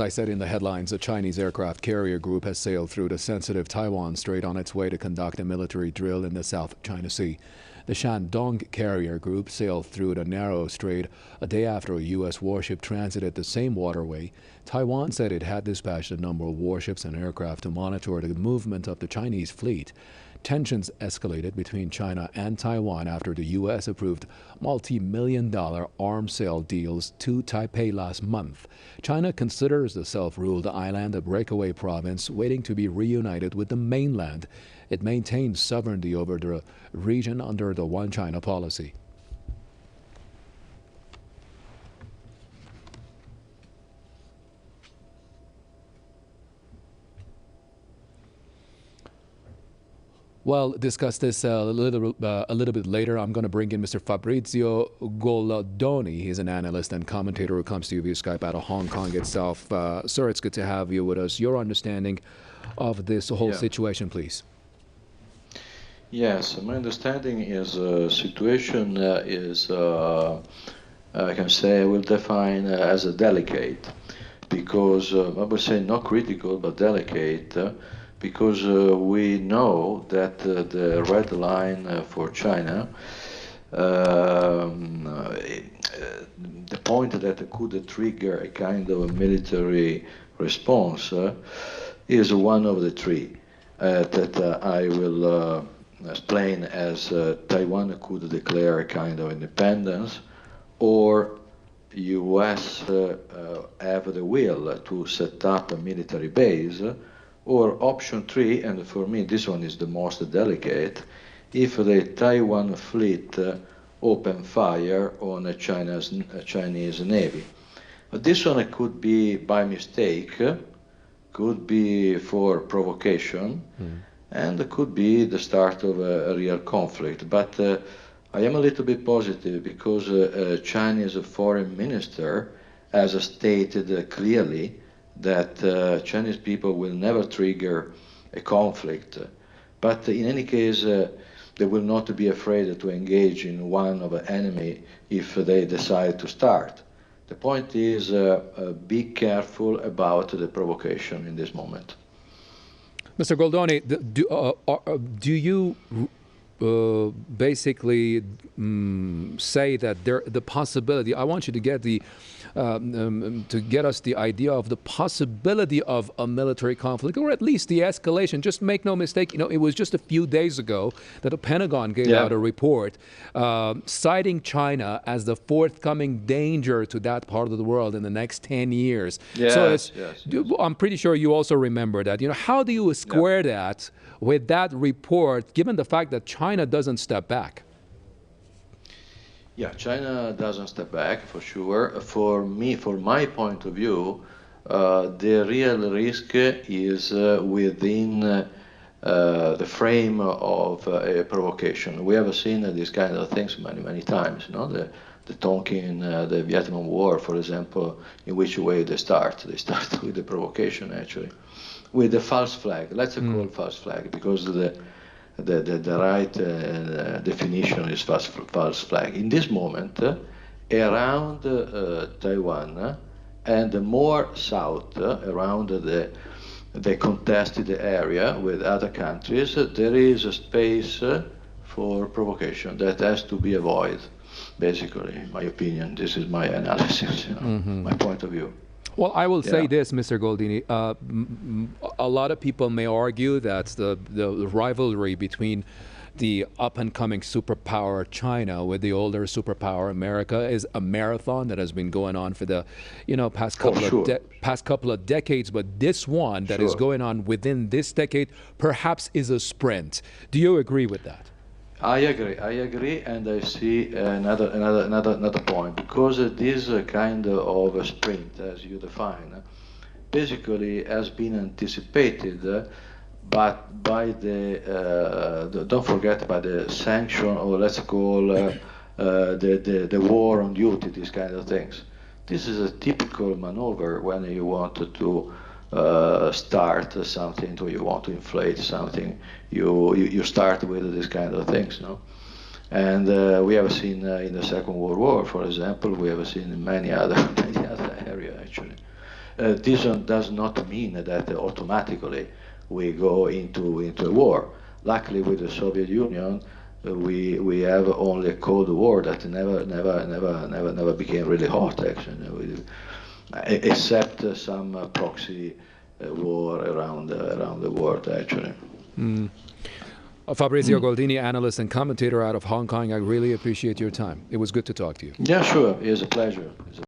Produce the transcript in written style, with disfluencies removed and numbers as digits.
I said in the headlines, a Chinese aircraft carrier group has sailed through the sensitive Taiwan Strait on its way to conduct a military drill in the South China Sea. The Shandong carrier group sailed through the narrow strait a day after a U.S. warship transited the same waterway. Taiwan said it had dispatched a number of warships and aircraft to monitor the movement of the Chinese fleet. Tensions escalated between China and Taiwan after the U.S. approved multi-million-dollar arms sale deals to Taipei last month. China considers the self-ruled island a breakaway province waiting to be reunited with the mainland. It maintains sovereignty over the region under the One China policy. Well, discuss this a little bit later. I'm going to bring in Mr. Fabrizio Goldoni. He's an analyst and commentator who comes to you via Skype out of Hong Kong itself. Sir, it's good to have you with us. Your understanding of this whole situation, please. Yes, my understanding is situation is, I can say, I will define as a delicate, because I would say not critical, but delicate. Because we know that the red line for China, the point that could trigger a kind of a military response is one of the three that I will explain as Taiwan could declare a kind of independence, or U.S. have the will to set up a military base, or option 3, and for me this one is the most delicate, if the Taiwan fleet open fire on a Chinese Navy. But this one could be by mistake, could be for provocation, and could be the start of a real conflict. But I am a little bit positive because Chinese foreign minister has stated clearly that Chinese people will never trigger a conflict. But in any case, they will not be afraid to engage in one of the enemy if they decide to start. The point is, be careful about the provocation in this moment. Mr. Goldoni, do you basically say that the possibility, I want you to get to get us the idea of the possibility of a military conflict, or at least the escalation. Just make no mistake, it was just a few days ago that the Pentagon gave out a report citing China as the forthcoming danger to that part of the world in the next 10 years. Yes, I'm pretty sure you also remember that. How do you square that with that report, given the fact that China doesn't step back? Yeah, China doesn't step back, for sure. For me, from my point of view, the real risk is within the frame of a provocation. We have seen these kind of things many, many times. The Tonkin, the Vietnam War, for example, in which way they start. They start with the provocation, actually, with the false flag. Let's call it false flag, because the right definition is false flag. In this moment, around Taiwan and more south, around the contested area with other countries, there is a space for provocation that has to be avoided, basically, in my opinion. This is my analysis, my point of view. Well, I will say this, Mr. Goldini. A lot of people may argue that the rivalry between the up-and-coming superpower China with the older superpower America is a marathon that has been going on for the past couple of decades. But this one that is going on within this decade perhaps is a sprint. Do you agree with that? I agree, and I see another point, because this kind of a sprint, as you define, basically has been anticipated, but by don't forget, by the sanction, or let's call the war on duty, these kind of things. This is a typical maneuver when you want to start something, or you want to inflate something. You start with these kind of things, And we have seen in the Second World War, for example, we have seen in many other areas, actually. this does not mean that automatically we go into a war. Luckily, with the Soviet Union, we have only a Cold War that never became really hot, actually, except some proxy war around the world, actually. Fabrizio Goldini, analyst and commentator out of Hong Kong, I really appreciate your time. It was good to talk to you. Yeah, sure. It's a pleasure.